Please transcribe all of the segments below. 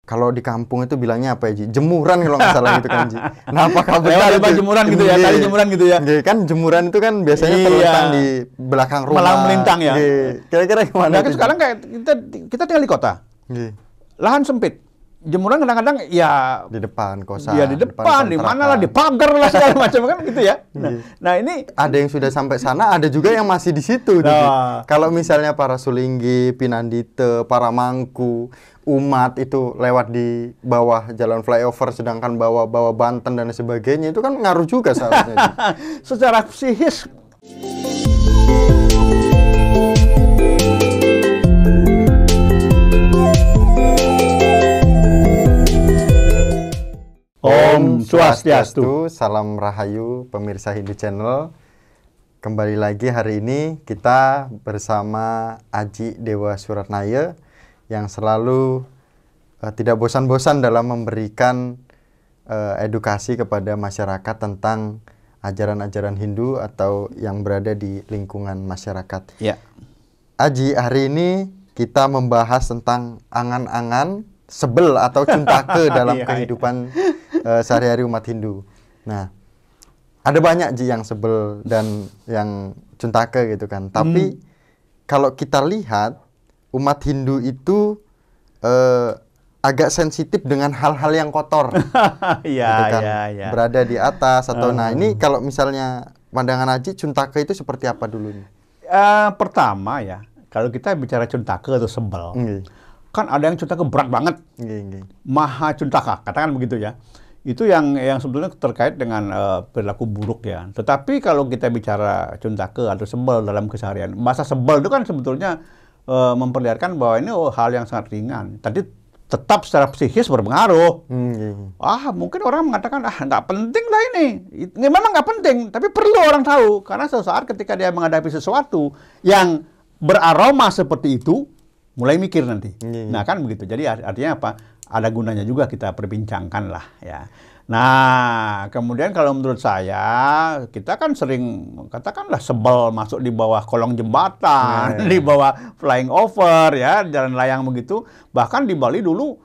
kalau di kampung itu bilangnya apa ya, Ji? Jemuran kalau nggak salah gitu kan, Ji. Nah, apakah benar Lewat jemuran gitu ya, tali jemuran gitu ya. Kan jemuran itu kan biasanya terletak di belakang rumah. Malah melintang ya. Kira-kira gimana? Nah, sekarang kayak kita tinggal di kota. Lahan sempit. Jemuran kadang-kadang ya di depan kosan. Ya di depan, di mana lah, di pagar lah segala macam kan gitu ya. Nah, ini ada yang sudah sampai sana, ada juga yang masih di situ. Kalau misalnya para Sulinggi, Pinandite, para Mangku, umat itu lewat di bawah jalan flyover, sedangkan bawah Banten dan sebagainya, itu kan ngaruh juga seharusnya. Secara psikis. Om Swastiastu, salam rahayu pemirsa Hindu Channel. Kembali lagi hari ini kita bersama Aji Dewa Suratnaya yang selalu tidak bosan-bosan dalam memberikan edukasi kepada masyarakat tentang ajaran-ajaran Hindu atau yang berada di lingkungan masyarakat. Ya. Aji, hari ini kita membahas tentang angan-angan sebel atau cuntake dalam kehidupan sehari-hari umat Hindu. Nah, ada banyak, Ji, yang sebel dan yang cuntake gitu kan. Tapi kalau kita lihat umat Hindu itu agak sensitif dengan hal-hal yang kotor. Gitu kan. Berada di atas atau nah ini kalau misalnya pandangan Aji, cuntake itu seperti apa dulu nih? Pertama ya, kalau kita bicara cuntake atau sebel, kan ada yang cuntake berat banget. Maha cuntaka, katakan begitu ya. Itu yang sebetulnya terkait dengan perilaku buruk ya. Tetapi kalau kita bicara cuntake atau sebel dalam keseharian, masa sebel itu kan sebetulnya memperlihatkan bahwa ini hal yang sangat ringan. Tadi tetap secara psikis berpengaruh. Mungkin orang mengatakan, nggak penting lah ini. Ini memang nggak penting, tapi perlu orang tahu. Karena suatu saat ketika dia menghadapi sesuatu yang beraroma seperti itu, mulai mikir nanti. Nah kan begitu. Jadi artinya apa? Ada gunanya juga kita perbincangkan lah ya. Nah kemudian kalau menurut saya, kita kan sering katakanlah sebel masuk di bawah kolong jembatan, di bawah flying over ya, jalan layang begitu. Bahkan di Bali dulu,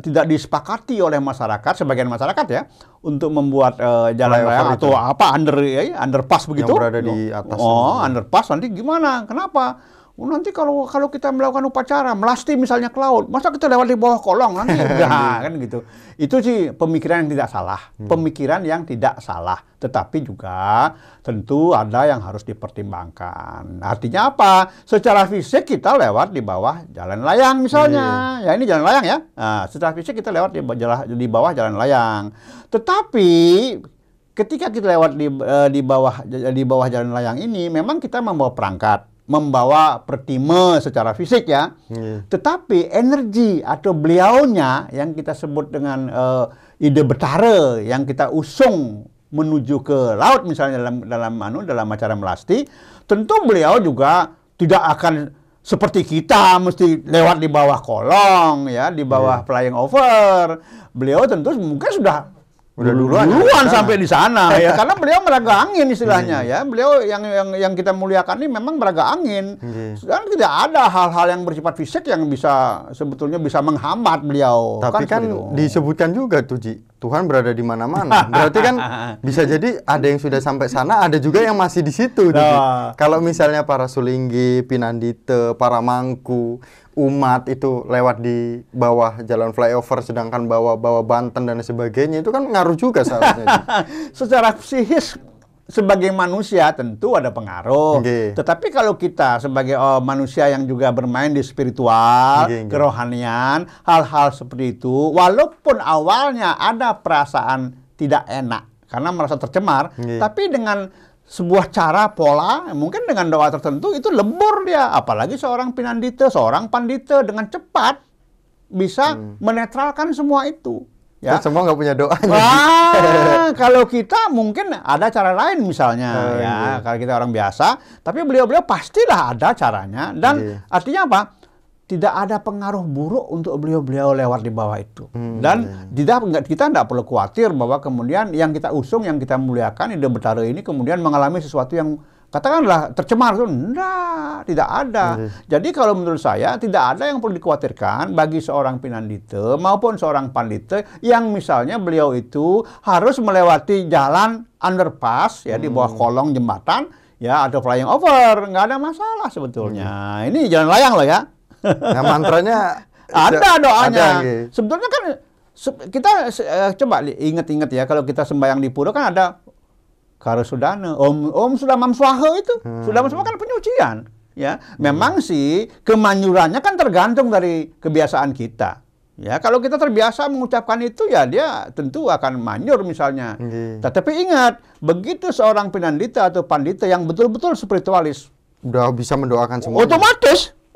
tidak disepakati oleh masyarakat, sebagian masyarakat ya, untuk membuat jalan layang atau apa underpass begitu. Yang berada di atas. Underpass nanti gimana? Kenapa? Nanti kalau kita melakukan upacara melasti misalnya ke laut, masa kita lewat di bawah kolong nanti udah kan gitu. Itu sih pemikiran yang tidak salah, pemikiran yang tidak salah. Tetapi juga tentu ada yang harus dipertimbangkan. Artinya apa? Secara fisik kita lewat di bawah jalan layang misalnya. Ya ini jalan layang ya. Nah, secara fisik kita lewat di bawah jalan layang. Tetapi ketika kita lewat di bawah jalan layang ini, memang kita membawa perangkat, membawa pertime secara fisik ya. Tetapi energi atau beliaunya yang kita sebut dengan ide betara yang kita usung menuju ke laut misalnya dalam acara melasti, tentu beliau juga tidak akan seperti kita mesti lewat di bawah kolong ya, di bawah flying over. Beliau tentu mungkin sudah duluan sampai di sana ya, karena beliau meraga angin istilahnya ya. Beliau yang kita muliakan ini memang meraga angin. Dan tidak ada hal-hal yang bersifat fisik yang sebetulnya bisa menghambat beliau. Tapi kan disebutkan juga tuh, Ji, Tuhan berada di mana-mana. Berarti kan bisa jadi ada yang sudah sampai sana, ada juga yang masih di situ. Kalau misalnya para Sulinggi, Pinandite, para Mangku, umat itu lewat di bawah jalan flyover, sedangkan bawah Banten dan sebagainya, itu kan ngaruh juga seharusnya. Secara psikis sebagai manusia tentu ada pengaruh. Tetapi kalau kita sebagai manusia yang juga bermain di spiritual, kerohanian, hal-hal seperti itu, walaupun awalnya ada perasaan tidak enak karena merasa tercemar, tapi dengan sebuah cara, pola, mungkin dengan doa tertentu itu lebur dia. Apalagi seorang Pinandite, seorang Pandita dengan cepat bisa menetralkan semua itu. Ya. Semua nggak punya doanya. Kalau kita mungkin ada cara lain misalnya, kalau kita orang biasa. Tapi beliau-beliau pastilah ada caranya. Dan artinya apa? Tidak ada pengaruh buruk untuk beliau-beliau lewat di bawah itu. Dan kita tidak perlu khawatir bahwa kemudian yang kita usung, yang kita muliakan, ide betara ini kemudian mengalami sesuatu yang katakanlah tercemar itu, enggak, tidak ada. Jadi kalau menurut saya tidak ada yang perlu dikhawatirkan bagi seorang pinandita maupun seorang pandita yang misalnya beliau itu harus melewati jalan underpass ya di bawah kolong jembatan ya atau flying over, nggak ada masalah sebetulnya. Ini jalan layang loh ya. Nah, mantranya ada doanya. Ada, sebetulnya kan kita coba ingat-ingat ya, kalau kita sembahyang di pura kan ada Karo Sudana, Om Sudamam Swaha itu. Sudamam Swaha kan penyucian. Ya, memang sih kemanjurannya kan tergantung dari kebiasaan kita. Ya, kalau kita terbiasa mengucapkan itu ya dia tentu akan manjur misalnya. Tetapi ingat, begitu seorang pinandita atau pandita yang betul-betul spiritualis, udah bisa mendoakan semua.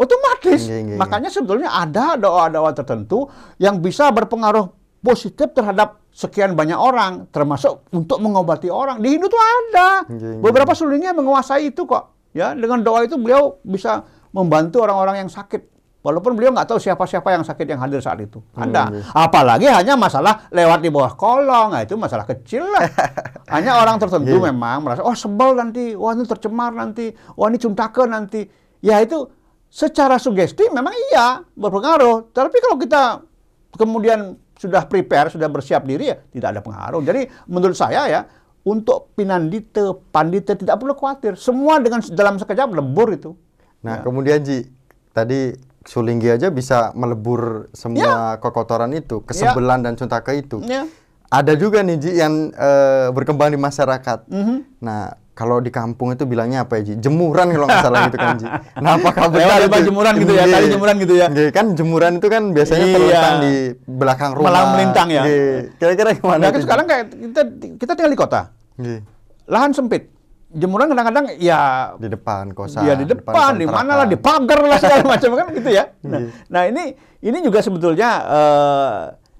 Otomatis. Makanya sebetulnya ada doa-doa tertentu yang bisa berpengaruh positif terhadap sekian banyak orang, termasuk untuk mengobati orang. Di Hindu tuh ada. Beberapa sulingnya menguasai itu kok. Ya, dengan doa itu beliau bisa membantu orang-orang yang sakit. Walaupun beliau nggak tahu siapa-siapa yang sakit yang hadir saat itu. Ada. Apalagi hanya masalah lewat di bawah kolong. Nah, itu masalah kecil lah. Hanya orang tertentu memang merasa, oh sebel nanti, wah ini tercemar nanti, wah ini cuntake nanti. Ya itu secara sugesti memang iya berpengaruh. Tapi kalau kita kemudian sudah prepare, sudah bersiap diri ya tidak ada pengaruh. Jadi menurut saya ya untuk pinandita, pandita tidak perlu khawatir. Semua dalam sekejap lebur itu. Nah kemudian Ji, tadi Sulinggi aja bisa melebur semua kekotoran itu, kesebelan dan cuntake itu. Ada juga nih Ji yang berkembang di masyarakat. Nah kalau di kampung itu bilangnya apa ya Ji? Jemuran kalau nggak salah gitu kan Ji. Nah apakah benar itu? Jemuran gitu ya, tadi jemuran gitu ya. Kan jemuran itu kan biasanya terletak di belakang rumah. Malah melintang ya. Kira-kira gimana? Nah, sekarang kayak kita tinggal di kota. Lahan sempit. Jemuran kadang-kadang ya di depan kosan. Ya di depan, di mana lah, di pagar lah segala macam kan gitu ya. Nah ini juga sebetulnya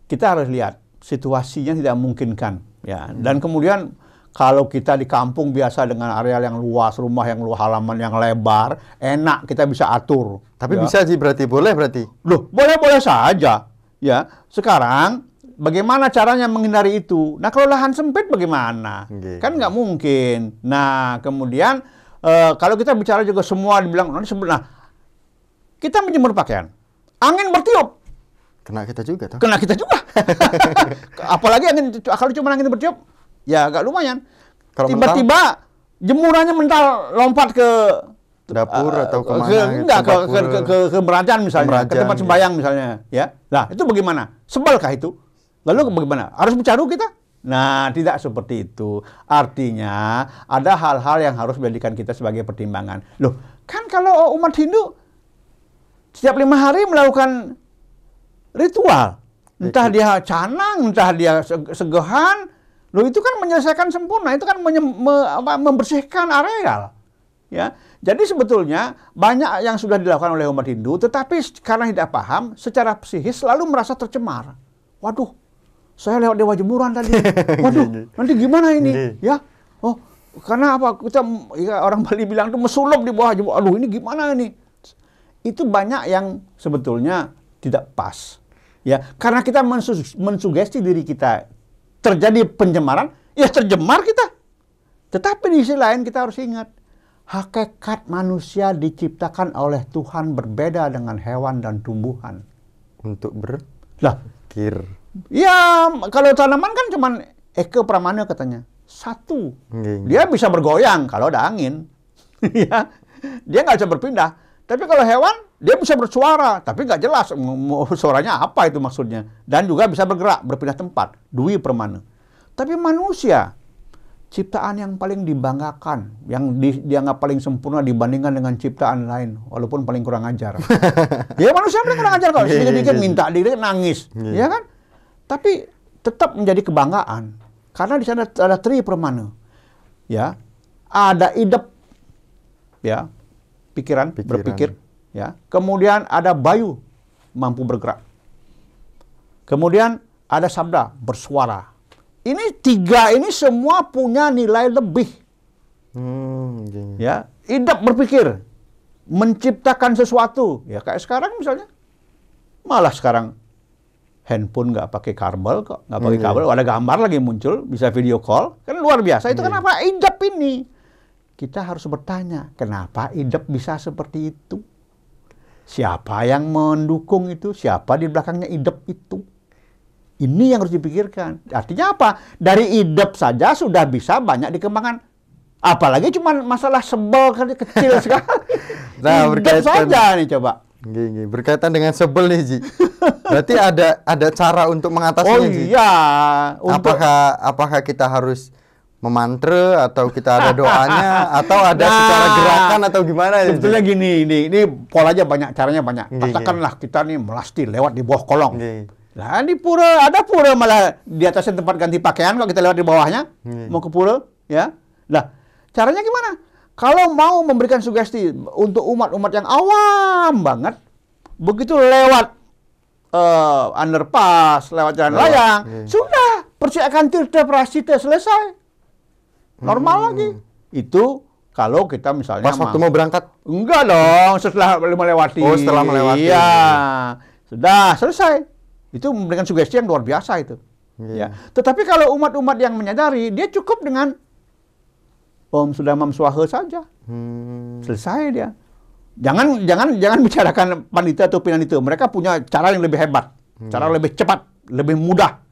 kita harus lihat situasinya tidak memungkinkan ya. Dan kemudian kalau kita di kampung biasa dengan areal yang luas, rumah yang luas, halaman yang lebar, enak kita bisa atur. Tapi ya. Bisa Ji, berarti boleh berarti? Loh, boleh-boleh saja. Ya, sekarang bagaimana caranya menghindari itu? Nah, kalau lahan sempit bagaimana? Kan nggak mungkin. Nah, kemudian kalau kita bicara juga semua dibilang, nah, kita menjemur pakaian. Angin bertiup. Kena kita juga toh? Kena kita juga. Apalagi kalau cuma angin bertiup, ya agak lumayan. Tiba-tiba jemurannya mental lompat ke dapur atau kemana? Enggak, ke berajaan misalnya, ke tempat sembahyang misalnya. Ya, nah itu bagaimana? Sebelkah itu? Lalu bagaimana? Harus bercaru kita? Nah, tidak seperti itu. Artinya ada hal-hal yang harus menjadikan kita sebagai pertimbangan. Loh, kan kalau umat Hindu setiap 5 hari melakukan ritual, entah dia canang, entah dia segehan. Loh itu kan menyelesaikan sempurna, itu kan membersihkan areal. Ya. Jadi sebetulnya banyak yang sudah dilakukan oleh umat Hindu, tetapi karena tidak paham, secara psikis selalu merasa tercemar. Waduh, saya lewat Dewa Jemuran tadi. Waduh, nanti gimana ini? Ya, oh, karena apa? Kita ya, orang Bali bilang itu mesulup di bawah Jemuran. Aduh, ini gimana ini? Itu banyak yang sebetulnya tidak pas. Ya, karena kita mensugesti diri kita terjadi pencemaran, ya tercemar kita. Tetapi di sisi lain kita harus ingat, hakikat manusia diciptakan oleh Tuhan berbeda dengan hewan dan tumbuhan. Untuk berpikir. Ya, kalau tanaman kan cuman eke pramana katanya. Satu. Dia bisa bergoyang kalau ada angin. Ya, dia nggak bisa berpindah. Tapi kalau hewan, dia bisa bersuara, tapi nggak jelas suaranya apa itu maksudnya. Dan juga bisa bergerak, berpindah tempat. Dwi permana. Tapi manusia, ciptaan yang paling dibanggakan, yang dianggap paling sempurna dibandingkan dengan ciptaan lain, walaupun paling kurang ajar. Ya manusia paling kurang ajar, kalau sedikit-sedikit minta, dikit nangis. Ya kan? Tapi tetap menjadi kebanggaan. Karena di sana ada tri permana. Ya, ada idep. Ya. Pikiran, berpikir, ya. Kemudian ada bayu, mampu bergerak. Kemudian ada sabda, bersuara. Ini 3 ini semua punya nilai lebih. Ya, idap berpikir, menciptakan sesuatu. Ya kayak sekarang misalnya, malah sekarang handphone nggak pakai kabel kok, nggak pakai kabel, ada gambar lagi muncul, bisa video call, kan luar biasa. Itu kan apa? Idap ini. kita harus bertanya, kenapa idep bisa seperti itu? Siapa yang mendukung itu? Siapa di belakangnya idep itu? Ini yang harus dipikirkan. Artinya apa? Dari idep saja sudah bisa banyak dikembangkan. Apalagi cuma masalah sebel kecil sekali. Nah, idep saja nih coba. Gini, berkaitan dengan sebel nih, Ji. Berarti ada cara untuk mengatasinya, Ji? Iya. Apakah kita harus memantra atau kita ada doanya atau ada secara gerakan atau gimana? Sebetulnya gini, ini polanya banyak, caranya banyak. Katakanlah kita nih melasti lewat di bawah kolong. Lah di pura, ada pura malah di atasnya tempat ganti pakaian, kalau kita lewat di bawahnya mau ke pura, ya. Lah, caranya gimana? Kalau mau memberikan sugesti untuk umat-umat yang awam banget, begitu lewat underpass, lewat jalan layang, sudah persiapan tirta prasita selesai. Normal lagi. Itu kalau kita misalnya pas waktu mau berangkat? Enggak dong, setelah melewati. Oh, setelah melewati. Iya. Sudah selesai. Itu memberikan sugesti yang luar biasa itu. Ya. Tetapi kalau umat-umat yang menyadari, dia cukup dengan Om sudah mamswaha saja. Selesai dia. Jangan bicarakan panitia atau pimpinan itu. Mereka punya cara yang lebih hebat, cara lebih cepat, lebih mudah.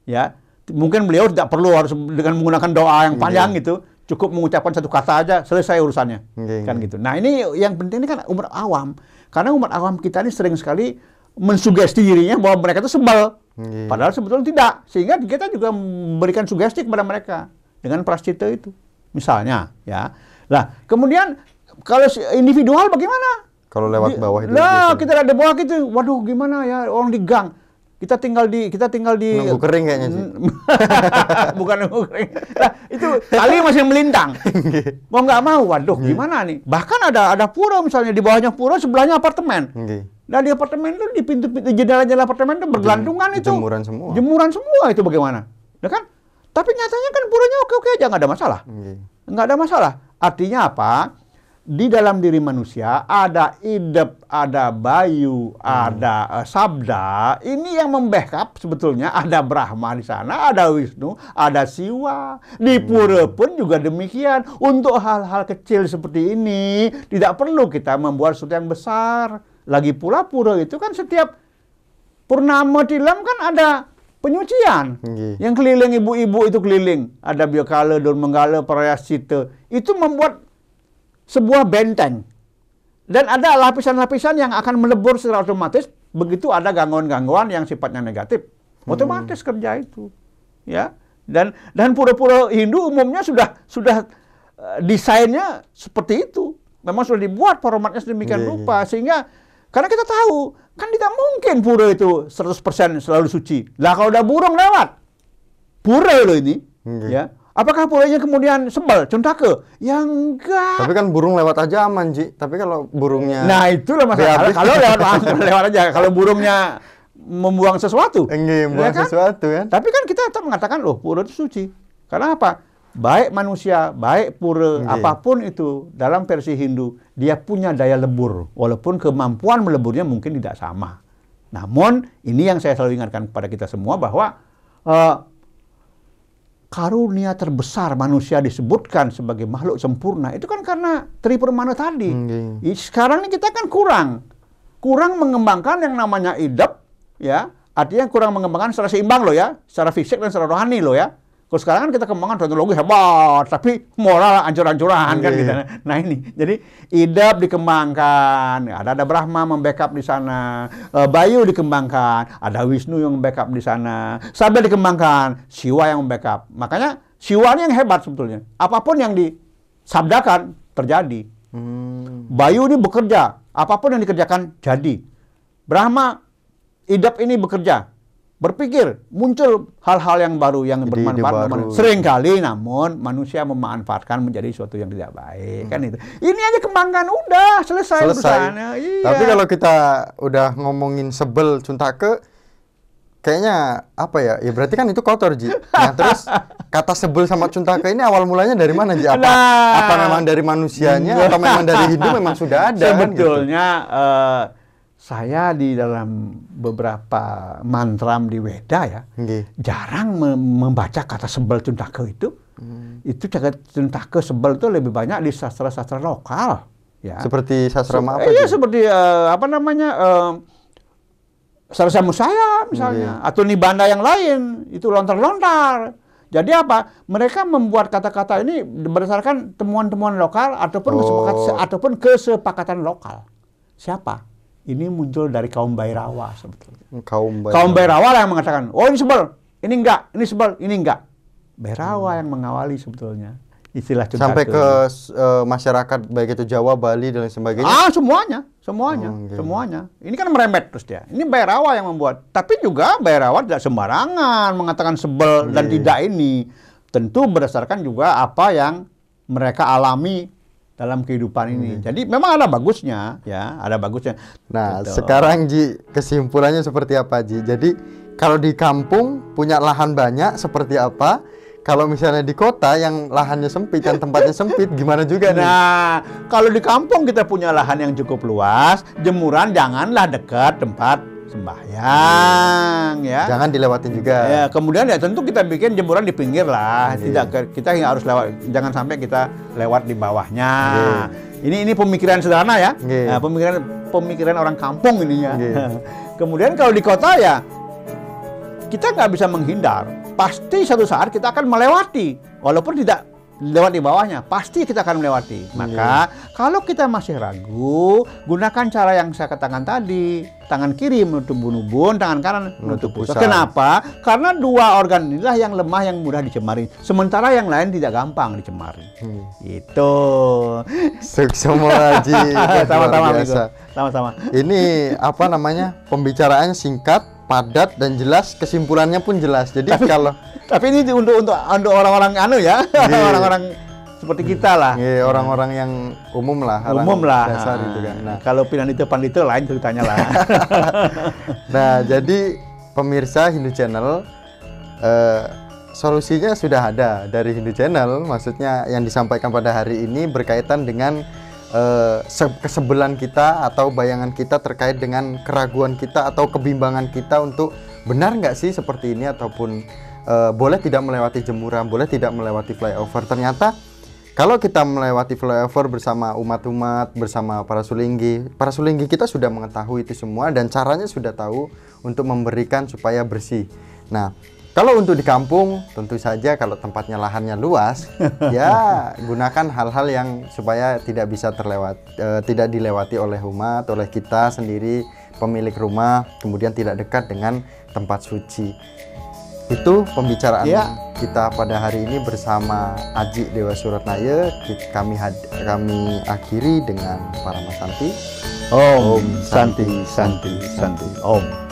Ya. Mungkin beliau tidak perlu harus dengan menggunakan doa yang panjang gitu, cukup mengucapkan satu kata aja selesai urusannya, kan gitu. Nah ini yang penting ini kan umat awam, karena umat awam kita ini sering sekali mensugesti dirinya bahwa mereka itu sebel, padahal sebetulnya tidak, sehingga kita juga memberikan sugesti kepada mereka dengan prascita itu, misalnya, ya. Nah kemudian kalau individual bagaimana? Kalau lewat bawah itu. Nah kita ada bawah gitu, waduh gimana ya orang di gang. Kita tinggal di nunggu kering kayaknya sih. Bukan nunggu kering. Nah, itu kali masih melintang. Mau nggak mau, waduh gimana nih? Bahkan ada pura misalnya di bawahnya pura sebelahnya apartemen. Nah di apartemen itu di pintu-pintu jendela-jendela apartemen itu bergelantungan itu. Jemuran semua. Jemuran semua itu bagaimana? Ya kan? Tapi nyatanya kan puranya oke-oke aja, nggak ada masalah. Nggak ada masalah. Artinya apa? Di dalam diri manusia ada idep, ada bayu, ada sabda. Ini yang membackup sebetulnya ada Brahma di sana, ada Wisnu, ada Siwa. Di pura pun juga demikian. Untuk hal-hal kecil seperti ini tidak perlu kita membuat sesuatu yang besar. Lagi pula pura itu kan setiap purnama tilam kan ada penyucian. Yang keliling ibu-ibu itu keliling. Ada Biokala, Daun Menggala, Prayascita. Itu membuat sebuah benteng. Dan ada lapisan-lapisan yang akan melebur secara otomatis begitu ada gangguan-gangguan yang sifatnya negatif. Otomatis kerja itu. Ya. Dan pura-pura Hindu umumnya sudah desainnya seperti itu. Memang sudah dibuat formatnya sedemikian rupa sehingga karena kita tahu kan tidak mungkin pura itu 100% selalu suci. Lah kalau udah burung lewat pura loh ini, ya. Apakah puranya kemudian sebel, cuntake? Ya enggak. Tapi kan burung lewat aja aman, Ji. Tapi kalau burungnya... Nah, itulah masalah. Kalau lewat aja. Kalau burungnya membuang sesuatu. Membuang sesuatu kan. Tapi kan kita tetap mengatakan, loh, pura itu suci. Karena apa? Baik manusia, baik pura, apapun itu, dalam versi Hindu, dia punya daya lebur. Walaupun kemampuan meleburnya mungkin tidak sama. Namun, ini yang saya selalu ingatkan kepada kita semua bahwa... karunia terbesar manusia disebutkan sebagai makhluk sempurna itu kan karena Tripermana tadi. Sekarang ini kita kan kurang mengembangkan yang namanya idep, ya. Artinya kurang mengembangkan secara seimbang loh ya, secara fisik dan secara rohani loh ya. Kalau sekarang kan kita kembangkan teknologi hebat, tapi moral ancur-ancuran kan gitu. Nah ini, jadi idep dikembangkan, ada Brahma membackup di sana, Bayu dikembangkan, ada Wisnu yang membackup di sana, Sabda dikembangkan, Siwa yang membackup. Makanya Siwa ini yang hebat sebetulnya. Apapun yang disabdakan terjadi. Bayu ini bekerja, apapun yang dikerjakan jadi. Brahma, idep ini bekerja. Berpikir, muncul hal-hal yang baru yang bermanfaat. Seringkali namun manusia memanfaatkan menjadi sesuatu yang tidak baik. Kan itu. Ini aja kembangkan, udah selesai. Iya. Tapi kalau kita udah ngomongin sebel cuntake, kayaknya apa ya? Ya berarti kan itu kotor, Ji. Nah terus kata sebel sama cuntake ini awal mulanya dari mana, Ji? Apa memang dari manusianya atau memang dari Hindu memang sudah ada? Sebetulnya kan, gitu. Saya di dalam beberapa mantram di Weda ya, jarang membaca kata sebel cuntake itu. Itu Cuntake sebel itu lebih banyak di sastra-sastra lokal. Ya. Seperti sastra apa? Iya, seperti apa namanya, Sarsa Musaya misalnya, atau Nibanda yang lain, itu lontar-lontar. Jadi apa? Mereka membuat kata-kata ini berdasarkan temuan-temuan lokal ataupun kesepakatan lokal. Siapa? Ini muncul dari kaum Bairawa sebetulnya. Kaum Bairawa lah yang mengatakan, oh ini sebel, ini enggak, ini sebel, ini enggak. Bairawa yang mengawali sebetulnya. Istilah Cuntake. Sampai ke masyarakat baik itu Jawa, Bali dan lain sebagainya. Semuanya. Ini kan merembet terus dia. Ini Bairawa yang membuat. Tapi juga Bairawa tidak sembarangan mengatakan sebel dan tidak ini. Tentu berdasarkan juga apa yang mereka alami dalam kehidupan ini. Jadi memang ada bagusnya, ya, ada bagusnya. Nah, gitu. Sekarang Ji, kesimpulannya seperti apa Ji? Jadi kalau di kampung punya lahan banyak seperti apa? Kalau misalnya di kota yang lahannya sempit, yang tempatnya sempit, gimana juga nih? Nah, kalau di kampung kita punya lahan yang cukup luas, jemuran janganlah dekat tempat sembahyang, ya. Jangan dilewatin juga. Ya, kemudian ya tentu kita bikin jemuran di pinggir lah. Tidak, kita harus lewat, jangan sampai kita lewat di bawahnya. Ini pemikiran sederhana ya. Nah, pemikiran orang kampung ini ya. Kemudian kalau di kota ya kita nggak bisa menghindar. Pasti suatu saat kita akan melewati, walaupun tidak lewat di bawahnya, pasti kita akan melewati. Maka kalau kita masih ragu, gunakan cara yang saya katakan tadi. Tangan kiri menutup ubun-ubun, tangan kanan menutup pusat. Kenapa? Karena dua organ inilah yang lemah, yang mudah dicemari. Sementara yang lain tidak gampang dicemari. Itu. Semua Ji. Sama-sama. Ini apa namanya? Pembicaraannya singkat, padat dan jelas, kesimpulannya pun jelas. Jadi tapi ini untuk orang-orang ya, orang-orang seperti kita lah. Orang-orang yang umum lah, dasar itu kan. Nah, kalau pandito lain ceritanya lah. Nah, jadi pemirsa Hindu Channel, solusinya sudah ada dari Hindu Channel. Maksudnya yang disampaikan pada hari ini berkaitan dengan kesebelan kita atau bayangan kita terkait dengan keraguan kita atau kebimbangan kita untuk benar nggak sih seperti ini, ataupun boleh tidak melewati jemuran, boleh tidak melewati flyover. Ternyata kalau kita melewati flyover bersama umat-umat, bersama para sulinggi kita sudah mengetahui itu semua dan caranya sudah tahu untuk memberikan supaya bersih. Nah, kalau untuk di kampung, tentu saja kalau tempatnya lahannya luas, ya gunakan hal-hal yang supaya tidak bisa tidak dilewati oleh umat, oleh kita sendiri, pemilik rumah, kemudian tidak dekat dengan tempat suci. Itu pembicaraan kita pada hari ini bersama Aji Dewa Suratnaya. Kami akhiri dengan Paramasanti. Om Santi Santi Santi Om.